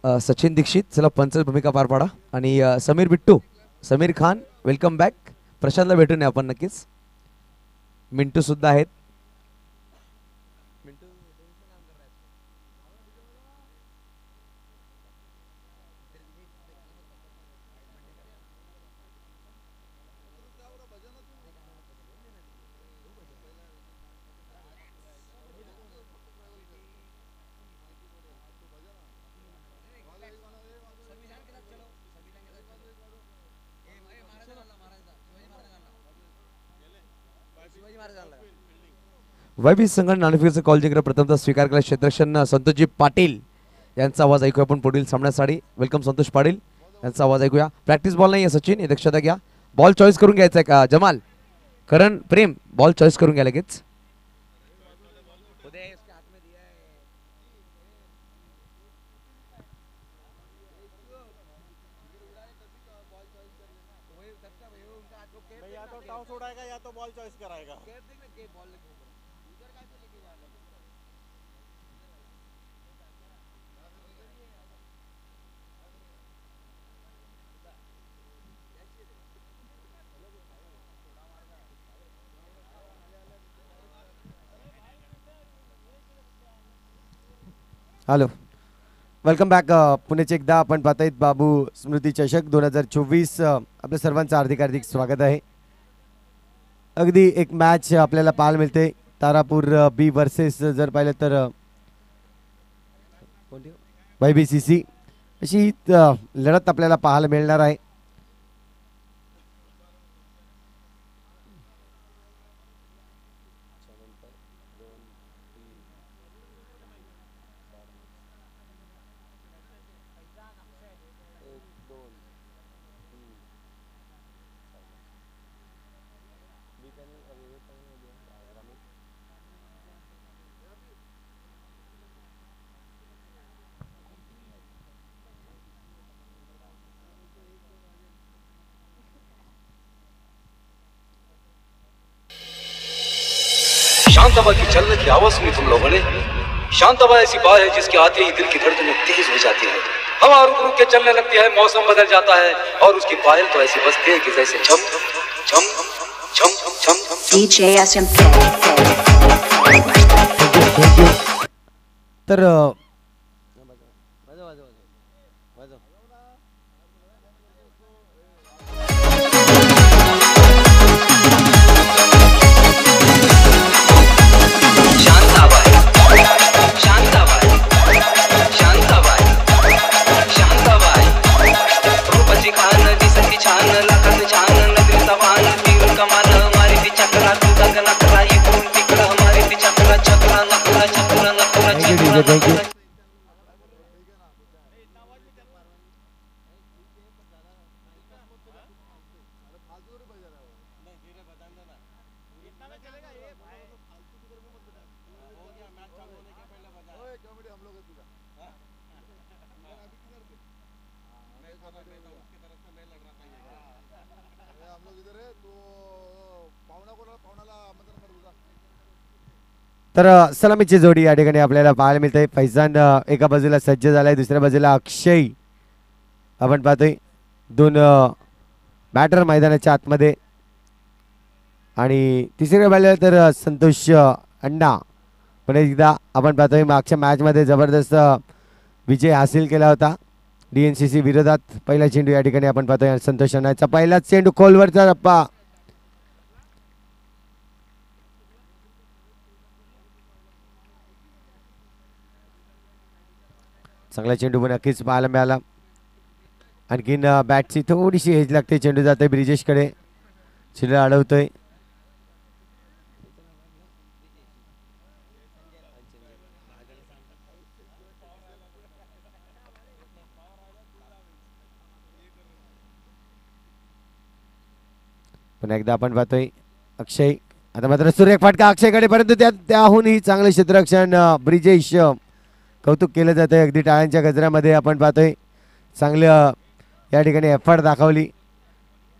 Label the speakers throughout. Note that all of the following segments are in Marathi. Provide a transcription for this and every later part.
Speaker 1: सचिन दीक्षित चला पंच भूमिका पार पाडा आणि समीर बिट्टू समीर खान वेलकम बॅक. प्रशांतला भेटून आपण नक्कीच. मिंटू सुद्धा आहेत. वैभवी संघ नाणेफेकीचा कॉल जिंकला प्रथमतः स्वीकार केला क्षेत्ररक्षण संतोषजी पाटील यांचा आवाज ऐकूया आपण पुढील सामन्यासाठी. वेलकम संतोष पाटील यांचा आवाज ऐकूया. प्रॅक्टिस बॉल नाही आहे सचिन, हे दक्षता घ्या. बॉल चॉईस करून घ्यायचा आहे का जमाल करण प्रेम बॉल चॉईस करून घ्या लगेच.
Speaker 2: Hello welcome back. पुण्याचे एकदा आपण पाहतायत बाबू स्मृती चषक 2024. आपल्या सर्वांचं हार्दिक हार्दिक स्वागत आहे. अगदी एक मॅच आपल्याला पाहायला मिळते. तारापूर बी वर्सेस जर पाहिलं तर YBCC अशी लढत आपल्याला पाहायला मिळणार आहे.
Speaker 3: शांतबा की चलने की आवाज सुनी तुम लोगों ने. शांतबा ऐसी बात है जिसके आते ही दिल की धड़कनें तेज हो जाती है. हवा रुक रुक के चलने लगती है, मौसम बदल जाता है और उसकी पायल तो ऐसी बजती है कि जैसे झम झम झम झम.
Speaker 4: DJ SMP.
Speaker 2: तर थँक यू. तर सलामीची जोडी या ठिकाणी आपल्याला पाहायला मिळते. फैजान एका बाजूला सज्ज झालाय, दुसऱ्या बाजूला अक्षय आपण पाहतोय. दोन बॅटर मैदानाच्या आतमध्ये आणि तिसऱ्या बाजूला तर संतोष अण्णा पण एकदा आपण पाहतोय मागच्या मॅचमध्ये जबरदस्त विजय हासिल केला होता DNCC विरोधात. पहिला चेंडू या ठिकाणी आपण पाहतोय संतोष अण्णाचा पहिलाच चेंडू खोलवरचा टप्पा. चांगला चेंडू पण नक्कीच पाहायला मिळाला. आणखीन बॅटची थोडीशी हेज लागते. चेंडू जाते ब्रिजेशकडे, चेंडू अडवतोय. पुन्हा एकदा आपण पाहतोय अक्षय. आता मात्र सुरेख फटका अक्षयकडे, परंतु त्याहूनही चांगले क्षेत्ररक्षण ब्रिजेश. कौतुक केलं जातं अगदी टाळ्यांच्या गजरामध्ये. आपण पाहतोय चांगलं या ठिकाणी एफर्ट दाखवली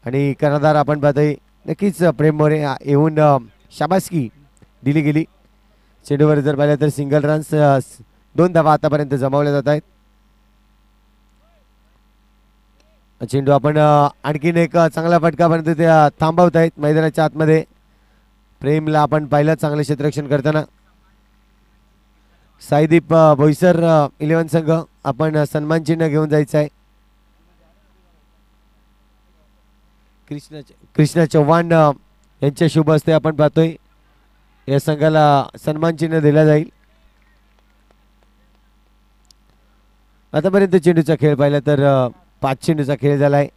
Speaker 2: आणि कर्णधार आपण पाहतोय नक्कीच प्रेम मोरे येऊन शाबासकी दिली गेली. चेंडूवर जर पाहिलं तर सिंगल रन्स 2 धावा आतापर्यंत जमावल्या जात आहेत. चेंडू आपण आणखीन एक चांगला फटकापर्यंत ते थांबवत आहेत मैदानाच्या आतमध्ये. प्रेमला आपण पाहिलं चांगलं क्षेत्ररक्षण करताना. साईदीप बोईसर 11 संघ आपण सन्मान चिन्ह घेऊन जायचं आहे. कृष्णा चव्हाण यांच्या शुभ हस्ते आपण पाहतोय या संघाला सन्मान चिन्ह दिला जाईल. आतापर्यंत चेंडूचा खेळ पाहिला तर 5 चेंडूचा खेळ झालाय.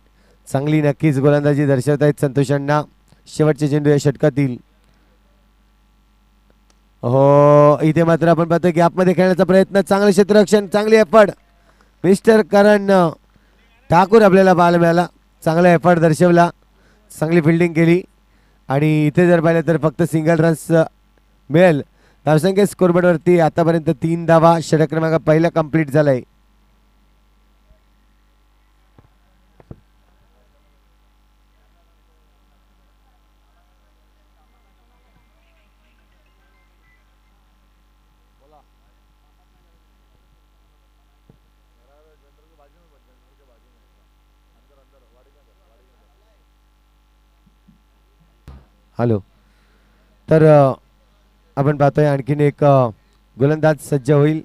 Speaker 2: चांगली नक्कीच गोलंदाजी दर्शवत आहेत संतोष अण्णा. शेवटचे चेंडू या षटकातील. हो इथे मात्र आपण पाहतोय गॅपमध्ये खेळण्याचा प्रयत्न. चांगलं क्षेत्ररक्षण, चांगली एफर्ट मिस्टर करण ठाकूर आपल्याला पाहायला मिळाला. चांगला एफर्ट दर्शवला, चांगली फिल्डिंग केली आणि इथे जर पाहिलं तर फक्त सिंगल रन्स मिळेल. धावसंख्या स्कोरबोर्डवरती आतापर्यंत 3 धावा. षटक क्रमांक पहिला कंप्लीट झालाय. हॅलो. तर आपण पाहतोय आणखीन एक गोलंदाज सज्ज होईल.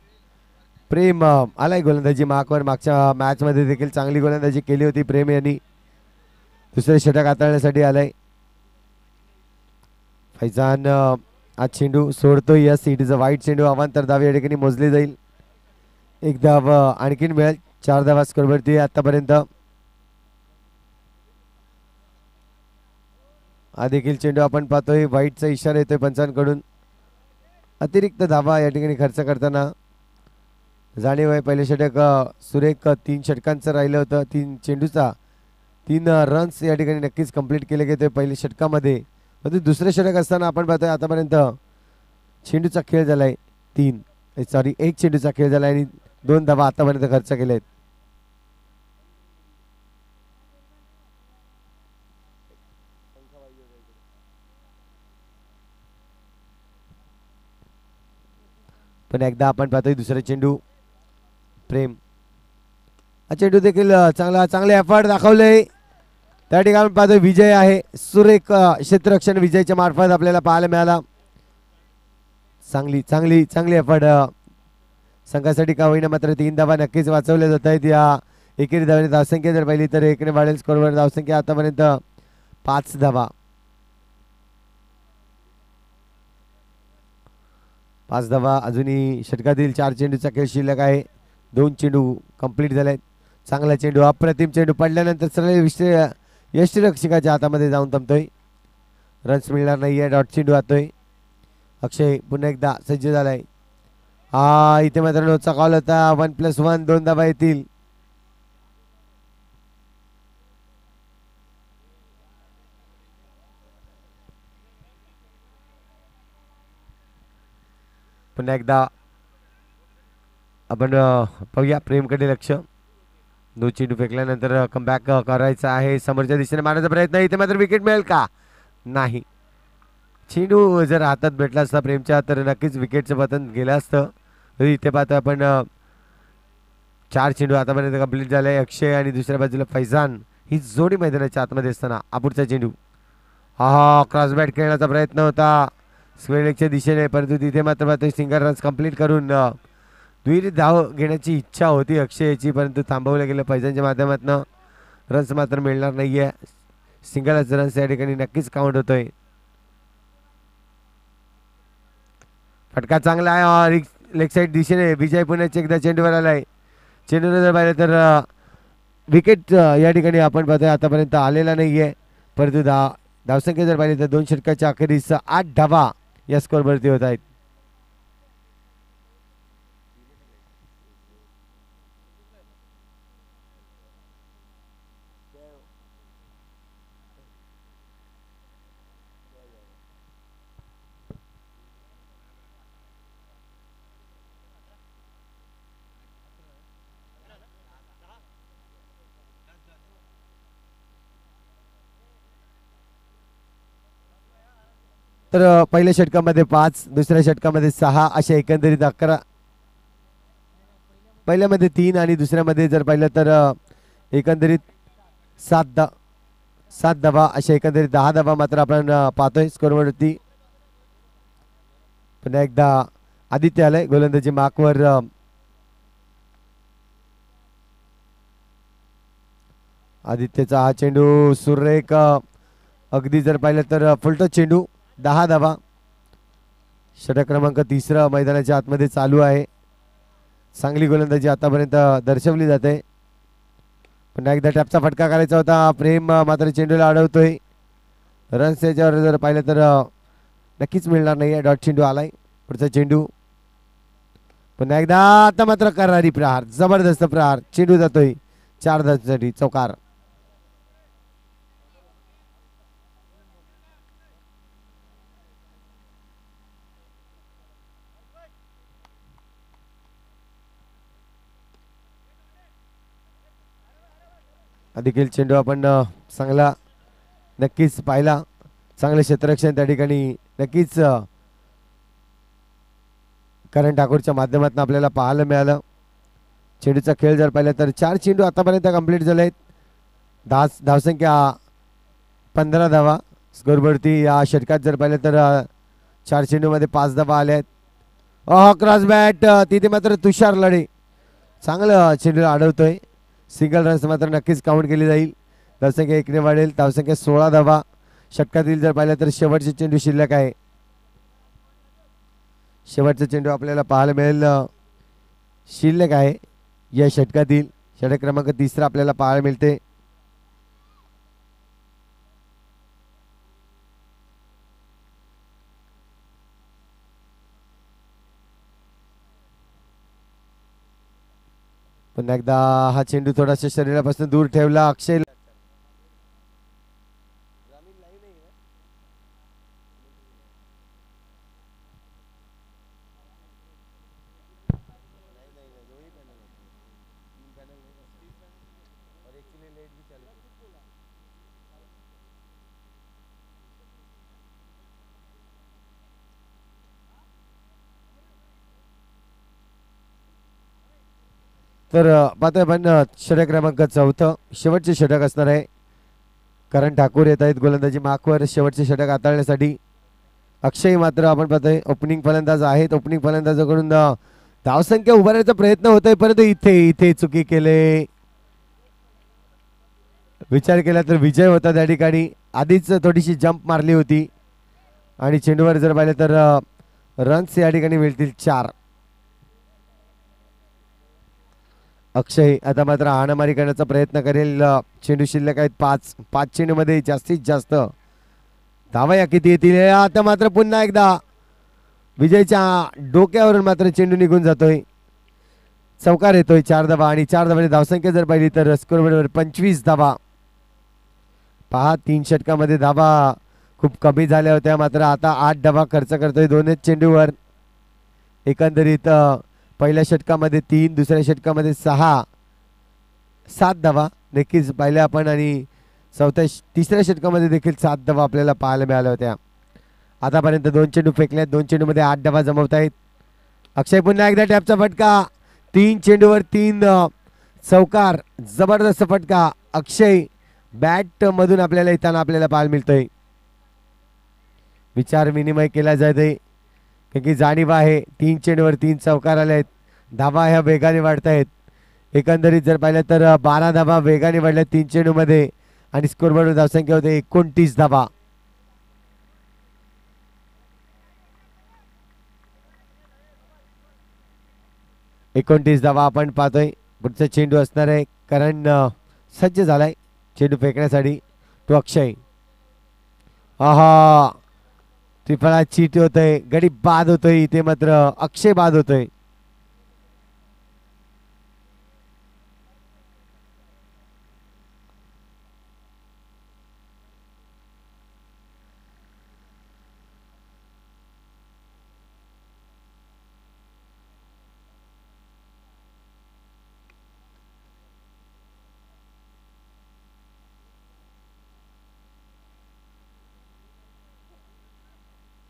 Speaker 2: प्रेम आलाय गोलंदाजी मार्कवर. मागच्या मॅचमध्ये देखील चांगली गोलंदाजी केली होती प्रेम यांनी. दुसरे षटक हाताळण्यासाठी आलाय. फैजान आज चेंडू सोडतोय. यस इट इज अ वाईट चेंडू. अवांतर धाव या ठिकाणी मोजली जाईल. 1 धाव आणखीन मिळेल. 4 धावा स्कोरवरती आतापर्यंत. हा देखील चेंडू आपण पाहतोय वाईटचा इशारा येतोय पंचांकडून. अतिरिक्त धावा या ठिकाणी खर्च करताना जाणीव आहे. पहिले षटक सुरेख 3 षटकांचं राहिलं होतं. 3 चेंडूचा 3 रन्स या ठिकाणी नक्कीच कंप्लीट केले गेले पहिल्या षटकामध्ये. परंतु दुसरे षटक असताना आपण पाहतोय आतापर्यंत चेंडूचा खेळ झालाय 1 चेंडूचा खेळ झालाय आणि 2 धावा आतापर्यंत खर्च केले आहेत. पण एकदा आपण पाहतोय दुसरा चेंडू. प्रेम हा चेंडू देखील चांगले एफर्ट दाखवले. त्या ठिकाणी आपण पाहतोय विजय आहे. सुरेख क्षेत्ररक्षण विजयच्या मार्फत आपल्याला पाहायला मिळाला. चांगली एफर्ट संघासाठी का होईना मात्र 3 धावा नक्कीच वाचवल्या जात आहेत. या एकेरी धावाने धावसंख्या जर पाहिली तर 1 ने वाढेल स्कोरवर. धावसंख्या आतापर्यंत 5 धावा. 5 धावा अजूनही षटकातील 4 चेंडूचा खेळ शिल्लक आहे. 2 चेंडू कंप्लीट झाले. चांगला चेंडू, अप्रतिम चेंडू पडल्यानंतर सरळ यष्टीरक्षकाच्या हातामध्ये जाऊन थांबतोय. रन्स मिळणार नाहीये. डॉट चेंडू आतोय. अक्षय पुन्हा एकदा सज्ज झालाय. इथे मात्र नोचा कॉल होता. 1+1 2 धावा येतील. पुन्हा एकदा आपण पाहूया प्रेमकडे लक्ष. 2 चेंडू फेकल्यानंतर कमबॅक करायचा आहे. समोरच्या दिशेने मारण्याचा प्रयत्न. इथे मात्र विकेट मिळेल का? नाही. चेंडू जर हातात भेटला असता प्रेमच्या तर नक्कीच विकेटचं पतन गेलं असतं. इथे पाहतो आपण 4 चेंडू आतापर्यंत कंप्लीट झाले. अक्षय आणि दुसऱ्या बाजूला फैजान ही जोडी मैदानाच्या आतमध्ये असताना अपुरचा चेंडू. क्रॉस बॅट खेळण्याचा प्रयत्न होता स्क्वेअर लेगच्या दिशेने, परंतु तिथे मात्र सिंगल रन्स कंप्लीट करून दुहेरी धाव घेण्याची इच्छा होती अक्षयची, परंतु थांबवलं गेलं फैजानच्या माध्यमातून. रन्स मात्र मिळणार नाहीये. सिंगलच रन्स या ठिकाणी नक्कीच काउंट होतोय. फटका चांगला आहे लेग साईड दिशेने. विजय पुन्हा एकदा चेंडूवर आलाय. चेंडूने जर पाहिलं तर विकेट या ठिकाणी आपण पाहतोय आतापर्यंत आलेला नाहीये, परंतु धावसंख्या जर पाहिली तर 2 षटकाच्या अखेरीस 8 धावा या स्कोरवरती होत आहेत. तर पहिल्या षटकामध्ये 5, दुसऱ्या षटकामध्ये 6 अशा एकंदरीत 11. पहिल्यामध्ये 3 आणि दुसऱ्यामध्ये जर पाहिलं तर एकंदरीत सात धावा अशा एकंदरीत 10 धावा मात्र आपण पाहतोय स्कोरवरती. पुन्हा एकदा आदित्य आलंय गोलंदाजी मार्कवर. आदित्यचा हा चेंडू सुरेख अगदी जर पाहिलं तर फुलटच चेंडू. 10 धावा. षटक क्रमांक 3 मैदानाच्या आतमध्ये चालू आहे. चांगली गोलंदाजी आतापर्यंत दर्शवली जाते. पुन्हा एकदा टॅपचा फटका करायचा होता. प्रेम मात्र चेंडूला अडवतोय. रन्स याच्यावर जर पाहिलं तर नक्कीच मिळणार नाही. डॉट चेंडू आलाय. पुढचा चेंडू पुन्हा एकदा. आता मात्र करारी प्रहार, जबरदस्त प्रहार. चेंडू जातोय 4 धावांसाठी. चौकार. देखील चेंडू आपण चांगला नक्कीच पाहिला. चांगले क्षेत्ररक्षण त्या ठिकाणी नक्कीच करण ठाकूरच्या माध्यमातून आपल्याला पाहायला मिळालं. चेंडूचा खेळ जर पाहिला तर 4 चेंडू आतापर्यंत कंप्लीट झाले आहेत. धावसंख्या 15 धावा. स्कोरवरती या षटकात जर पाहिलं तर 4 चेंडूमध्ये 5 धावा आल्या आहेत. क्रॉस बॅट तिथे मात्र तुषार लढे चांगलं चेंडूला अडवतोय. सिंगल रन्स मात्र नक्कीच काउंट केली जाईल. धावसंख्या 1 ने वाढेल. धावसंख्या 16 धावा. षटकातील जर पाहिलं तर शेवटचे चेंडू शिल्लक आहे. शेवटचा चेंडू आपल्याला पाहायला मिळेल शिल्लक आहे या षटकातील. षटक क्रमांक 3 आपल्याला पाहायला मिळते. पुन्हा एकदा हा चेंडू थोडासा शरीरापासून दूर ठेवला अक्षय. तर पाहतोय आपण षटक क्रमांक 4 शेवटचे षटक असणार आहे. करण ठाकूर येत आहेत गोलंदाजी मार्कवर शेवटचे षटक हाताळण्यासाठी. अक्षय मात्र आपण पाहतोय ओपनिंग फलंदाज आहेत. ओपनिंग फलंदाजाकडून धावसंख्या उभारण्याचा प्रयत्न होतोय परंतु इथे चुकी केले. विचार केला तर विजय होता त्या ठिकाणी. आधीच थोडीशी जंप मारली होती आणि चेंडूवर जर पाहिलं तर रन्स या ठिकाणी मिळतील 4. अक्षय आता मात्र हाणामारी करण्याचा प्रयत्न करेल. चेंडू शिल्लक आहेत 5 चेंडूमध्ये जास्तीत जास्त धावा या किती येतील. आता मात्र पुन्हा एकदा विजयच्या डोक्यावरून मात्र चेंडू निघून जातोय. चौकार येतोय. 4 धावा आणि 4 धावांची धावसंख्या जर पाहिली तर स्कोर बरोबर 25 धावा. पहा 3 षटकामध्ये धावा खूप कमी झाल्या होत्या मात्र आता 8 धावा खर्च करतोय 2च चेंडूवर. एकंदरीत पहिल्या षटकामध्ये 3, दुसऱ्या षटकामध्ये 6, 7 धावा नक्कीच पाहिल्या आपण आणि तिसऱ्या षटकामध्ये देखील 7 धावा आपल्याला पाहायला मिळाल्या होत्या. आतापर्यंत 2 चेंडू फेकल्यात. 2 चेंडूमध्ये 8 धावा जमवत आहेत. अक्षय पुन्हा एकदा टॅपचा फटका. 3 चेंडूवर 3 चौकार. जबरदस्त फटका अक्षय बॅट मधून आपल्याला येताना आपल्याला पाहायला मिळतोय. विचार विनिमय केला जाते की जाणीव आहे. 3 चेंडूवर 3 चौकार आले आहेत. धावा ह्या वेगाने वाढत आहेत. एकंदरीत जर पाहिलं तर 12 धावा वेगाने वाढल्या 3 चेंडूमध्ये आणि स्कोरवर धावसंख्या होते 29 धावा. आपण पाहतोय. पुढचा चेंडू असणार आहे कारण सज्ज झालाय चेंडू फेकण्यासाठी तो अक्षय. आहा त्रिफळा चीट होतोय. गडी बाद होतोय. इथे मात्र अक्षय बाद होतोय.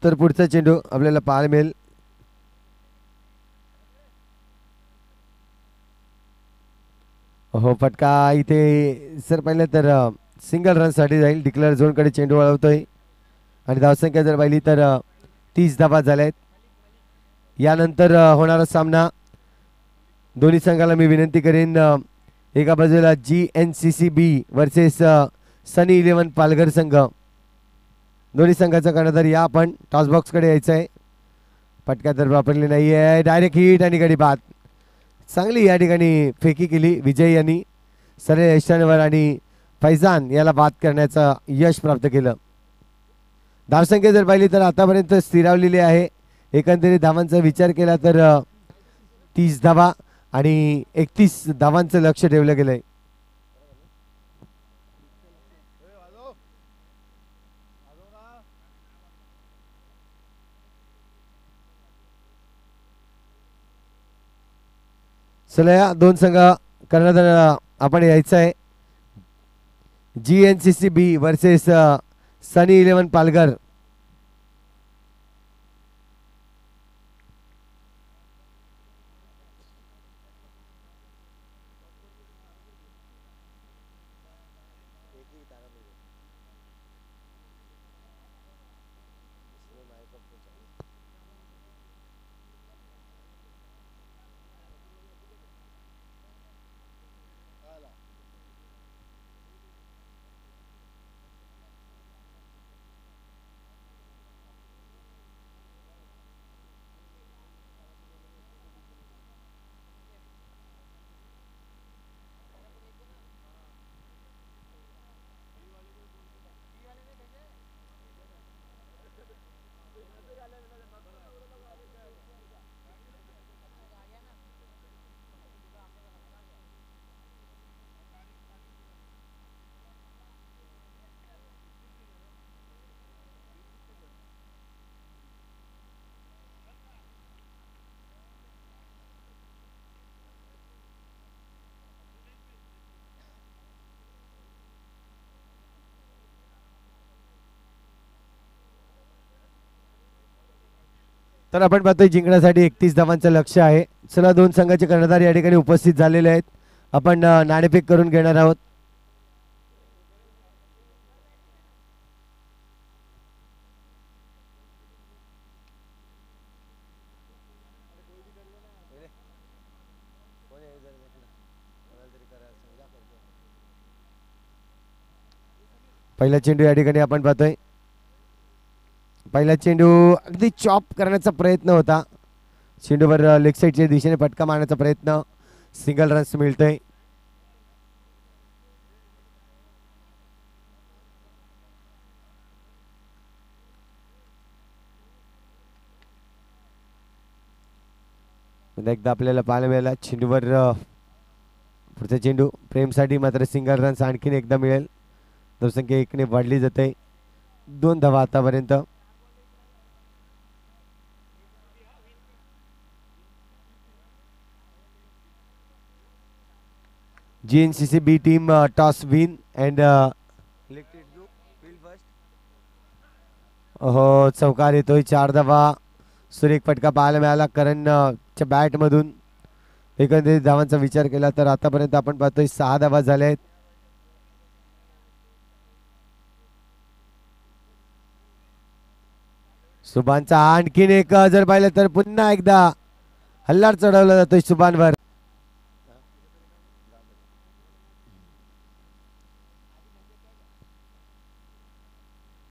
Speaker 2: तर पुढचा चेंडू आपल्याला पाहायला मिळेल हो फटका इथे सर पाहिलं तर सिंगल रनसाठी जाईल. डिक्लेअर झोनकडे चेंडू वळवतोय आणि धावसंख्या जर पाहिली तर 30 धावा झाल्या आहेत. यानंतर होणारा सामना दोन्ही संघाला मी विनंती करेन, एका बाजूला GNCCB वर्सेस सनी 11 पालघर संघ. दोन्ही संघाचा कर्णधार या आपण टॉस बॉक्सकडे यायचं आहे. फटका तर वापरली नाही आहे. डायरेक्ट हिट आणि गडी बाद. चांगली या ठिकाणी फेकी केली विजय यांनी सरळ यशांवर आणि फैजान याला बाद करण्याचं यश प्राप्त केलं. धावसंख्या जर पाहिली तर आतापर्यंत स्थिरावलेली आहे. एकंदरीत धावांचा विचार केला तर 30 धावा आणि 31 धावांचं लक्ष ठेवलं गेलंय. चला या दोन संघ कर्णधार आपण यायचं आहे. GNCCB वर्सेस सनी 11 पालघर. तर आपण पाहतोय जिंकण्यासाठी 31 धावांचं लक्ष आहे. चला दोन संघाचे कर्णधार या ठिकाणी उपस्थित झालेले आहेत. आपण नाणेफेक करून घेणार आहोत. पहिला चेंडू या ठिकाणी आपण पाहतोय. पहिला चेंडू अगदी चॉप करण्याचा प्रयत्न होता. चेंडूवर लेग साईडच्या दिशेने फटका मारण्याचा प्रयत्न. सिंगल रन्स मिळतोय. पुन्हा एकदा आपल्याला पाहायला मिळाला चेंडूवर पुढचा चेंडू प्रेमसाठी मात्र सिंगल रन्स आणखीन एकदा मिळेल. धावसंख्या 1 ने वाढली जाते. 2 धावा आतापर्यंत. GNCCB team toss win and elected to field first. हो चौकार येतोय. 4 धावा. सुरेख फटका पाहायला मिळाला करणच्या बॅट मधून. एकंदरीत धावांचा विचार केला तर आतापर्यंत आपण पाहतोय 6 धावा झाल्या आहेत. सुभानचा आणखीन एक जर पाहिलं तर पुन्हा एकदा हल्ला चढवला जातोय सुभानवर.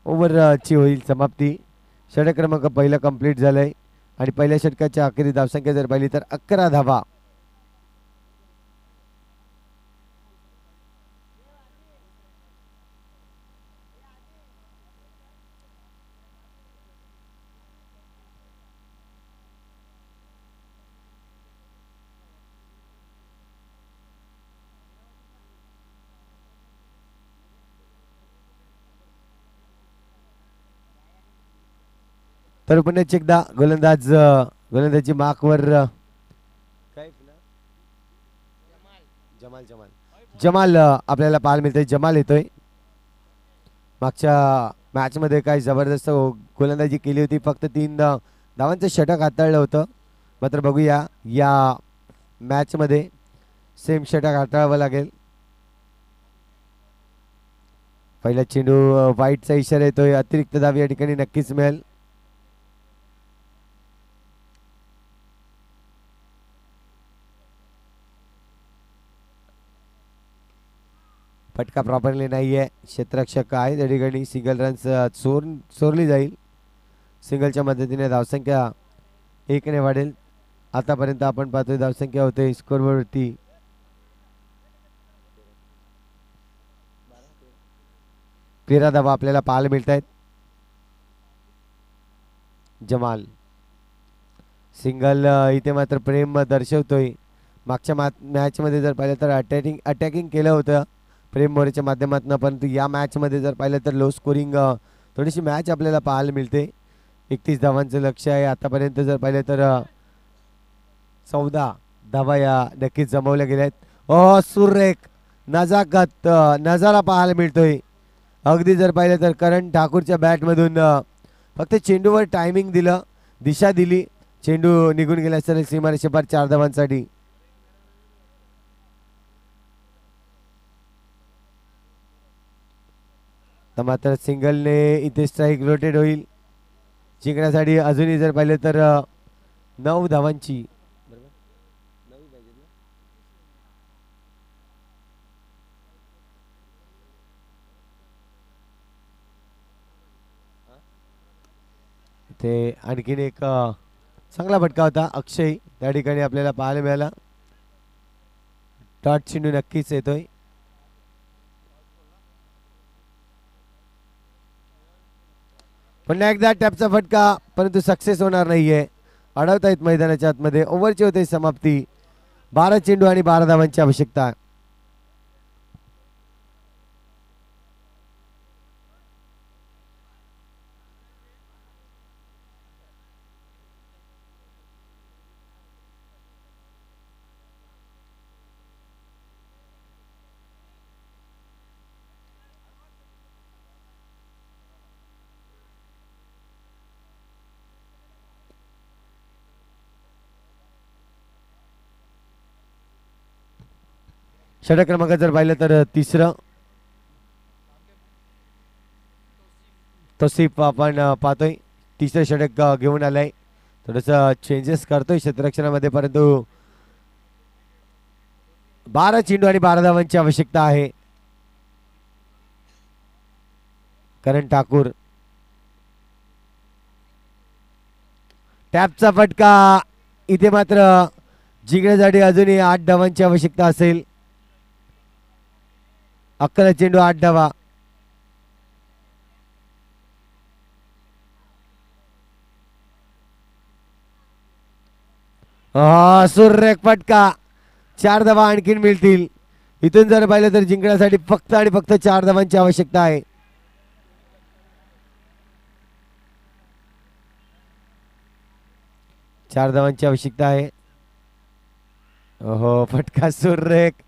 Speaker 2: ओव्हरची होईल समाप्ती. षटक क्रमांक पहिला कंप्लीट झालाय आणि पहिल्या षटकाच्या अखेरी धावसंख्या जर पाहिली तर 11 धावा. तर पुन्हा एकदा गोलंदाजी मार्कवर जमाल आपल्याला पाहायला मिळतोय. जमाल येतोय. मागच्या मॅच मध्ये काय जबरदस्त गोलंदाजी केली होती. फक्त 3 धावांचं षटक हाताळलं होतं. मात्र बघूया या मॅच मध्ये सेम षटक हाताळावं लागेल. पहिला चेंडू वाईटचा इशारा येतोय. अतिरिक्त धाव या ठिकाणी नक्कीच मिळेल. फटका प्रॉपरली नाहीये. क्षेत्ररक्षक आहे त्या ठिकाणी. सिंगल रन्स चोरली जाईल. सिंगलच्या मदतीने धावसंख्या 1 ने वाढेल. आतापर्यंत आपण पाहतोय धावसंख्या होते स्कोरवरती 13 धावा आपल्याला पाहायला मिळत आहेत. जमाल सिंगल इथे मात्र प्रेम दर्शवतोय. मागच्या मॅच मध्ये जर पाहिलं तर अटॅकिंग केलं होतं प्रेम मोरेच्या माध्यमातून, परंतु या मॅच मध्ये जर पाहिलं तर लो स्कोरिंग थोडीशी मॅच आपल्याला पाहायला मिळते. 31 धावांचं लक्ष आहे. आतापर्यंत जर पाहिलं तर 14 धावा या नक्कीच जमवल्या गेल्या आहेत. सुरेख नजाकत नजारा पाहायला मिळतोय. अगदी जर पाहिलं तर करण ठाकूरच्या बॅटमधून फक्त चेंडूवर टायमिंग दिलं, दिशा दिली, चेंडू निघून गेला सर सीमारेषेपार 4 धावांसाठी. तर मात्र सिंगलने इथे स्ट्राईक रोटेट होईल. जिंकण्यासाठी अजूनही जर पाहिलं तर 9 धावांची इथे आणखीन एक चांगला फटका होता. अक्षय त्या ठिकाणी आपल्याला पाहायला मिळाला. डॉट चेंडू नक्कीच येतोय. पुन्हा एकदा टॅपचा फटका, परंतु सक्सेस होणार नाहीये. अडवतायत मैदानाच्या आतमध्ये. ओव्हरची होते समाप्ती. 12 चेंडू आणि 12 धावांची आवश्यकता. षटक क्रमांक जर पाहिलं तर तिसरं तोसिफ आपण पाहतोय. तिसरं षटक घेऊन आलाय. थोडस चेंजेस करतोय क्षेत्ररक्षणामध्ये, परंतु 12 चेंडू आणि 12 धावांची आवश्यकता आहे. करण ठाकूर टॅपचा फटका. इथे मात्र जिंकण्यासाठी अजूनही 8 धावांची आवश्यकता असेल. 11 चेंडू 8 धावा. सुरेख फटका. 4 धावा आणखीन मिळतील. इथून जर पाहिलं तर जिंकण्यासाठी फक्त आणि फक्त 4 धावांची आवश्यकता आहे. चार धावांची आवश्यकता आहे. हो फटका सुरेख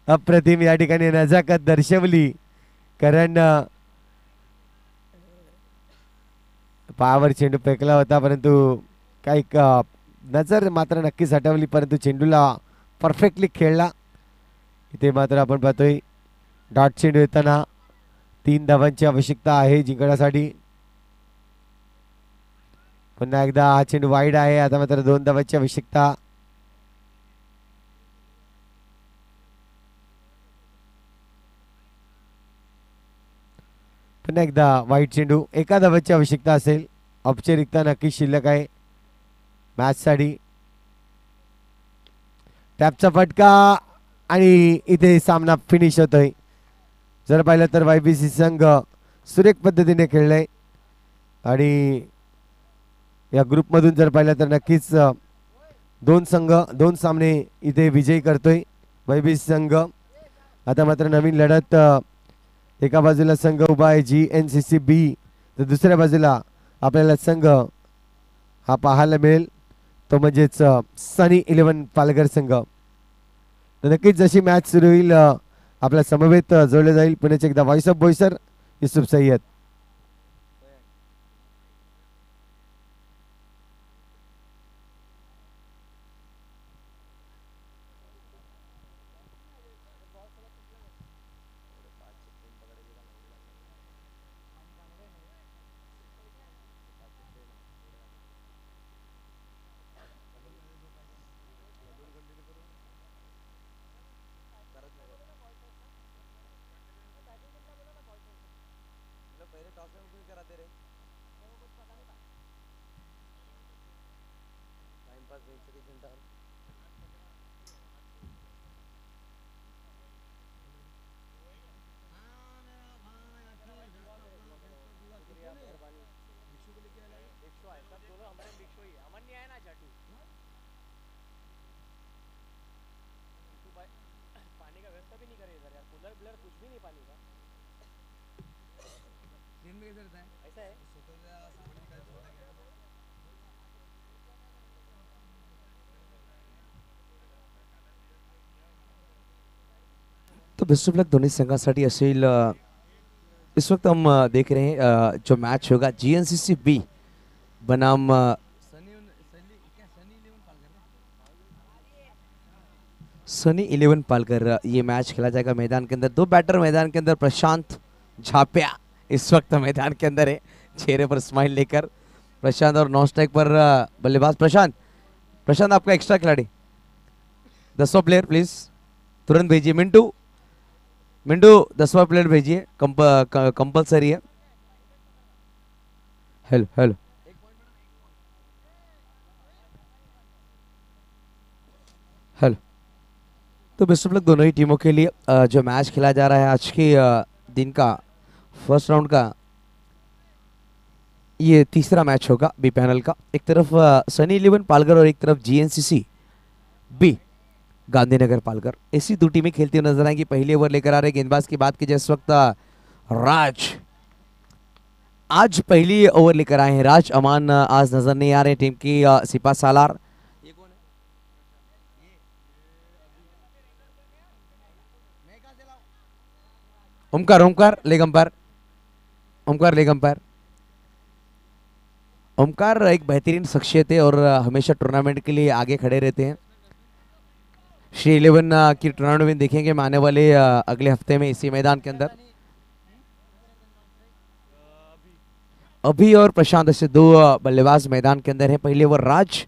Speaker 2: अप्रतिम या ठिकाणी नजाकत दर्शवली. कारण पायावर चेंडू फेकला होता, परंतु काही नजर मात्र नक्कीच हटवली, परंतु चेंडूला परफेक्टली खेळला. इथे मात्र आपण पाहतोय डॉट चेंडू येताना 3 धावांची आवश्यकता आहे जिंकण्यासाठी. पुन्हा एकदा हा चेंडू वाईड आहे. आता मात्र 2 धावांची आवश्यकता. पुन्हा एकदा वाईट चेंडू. 1 धावांची आवश्यकता असेल. औपचारिकता नक्की शिल्लक आहे मॅच साठी. टॅपचा फटका आणि इथे सामना फिनिश होतोय. जर पाहिलं तर YBC संघ सुरेख पद्धतीने खेळलाय आणि या ग्रुपमधून जर पाहिलं तर नक्कीच 2 संघ 2 सामने इथे विजयी करतोय YBC संघ. आता मात्र नवीन लढत. एका बाजूला संघ उभा आहे GNCC-B, तर दुसऱ्या बाजूला आपल्याला संघ हा पाहायला मिळेल, तो म्हणजेच सनी 11 पालघर संघ. तर नक्कीच जशी मॅच सुरू होईल आपल्या समवेत जोडले जाईल. पुण्याचे एकदा व्हॉइस ऑफ बोईसर युसुफ सय्यद.
Speaker 1: तो बेस्ट ऑफ लक दोन्ही संघासाठी असेल. इस वक्त हम देख रहे हैं जो मैच होगा जीएनसीसी बी बनाम सनी 11 पालकर. ये मैच खेला जाएगा मैदान के अंदर. दो बैटर मैदान के अंदर. प्रशांत झापिया इस वक्त मैदान के अंदर है, चेहरे पर स्माइल लेकर. प्रशांत और नॉन स्ट्राइक पर बल्लेबाज प्रशांत. प्रशांत आपका एक्स्ट्रा खिलाड़ी 10वां प्लेयर प्लीज तुरंत भेजिए. मिंटू मिंटू 10वां प्लेयर भेजिए, कंपलसरी है. Hello hello hello. तो बेस्ट ऑफ लक दोनों ही टीमों के लिए. जो मैच खेला जा रहा है आज के दिन का फर्स्ट राउंड का, ये तीसरा मैच होगा बी पैनल का. एक तरफ सनी 11 पालकर और एक तरफ जीएनसीसी बी गांधीनगर पालकर. ऐसी दो टीमें खेलती हुई नजर आएंगी. पहली ओवर लेकर आ रहे गेंदबाज की बात की जाए इस वक्त राज. आज पहली ओवर लेकर आए हैं राज. अमान आज नजर नहीं आ रहे टीम की. सिपा सालार. Omkar Omkar leg umpire. Omkar leg umpire. Omkar एक बेहतरीन शख्सियत है और हमेशा टूर्नामेंट के लिए आगे खड़े रहते हैं. श्री 11 की टूर्नामेंट में देखेंगे हम आने वाले अगले हफ्ते में इसी मैदान के अंदर. अभी और प्रशांत ऐसे दो बल्लेबाज मैदान के अंदर है. पहले ओवर राज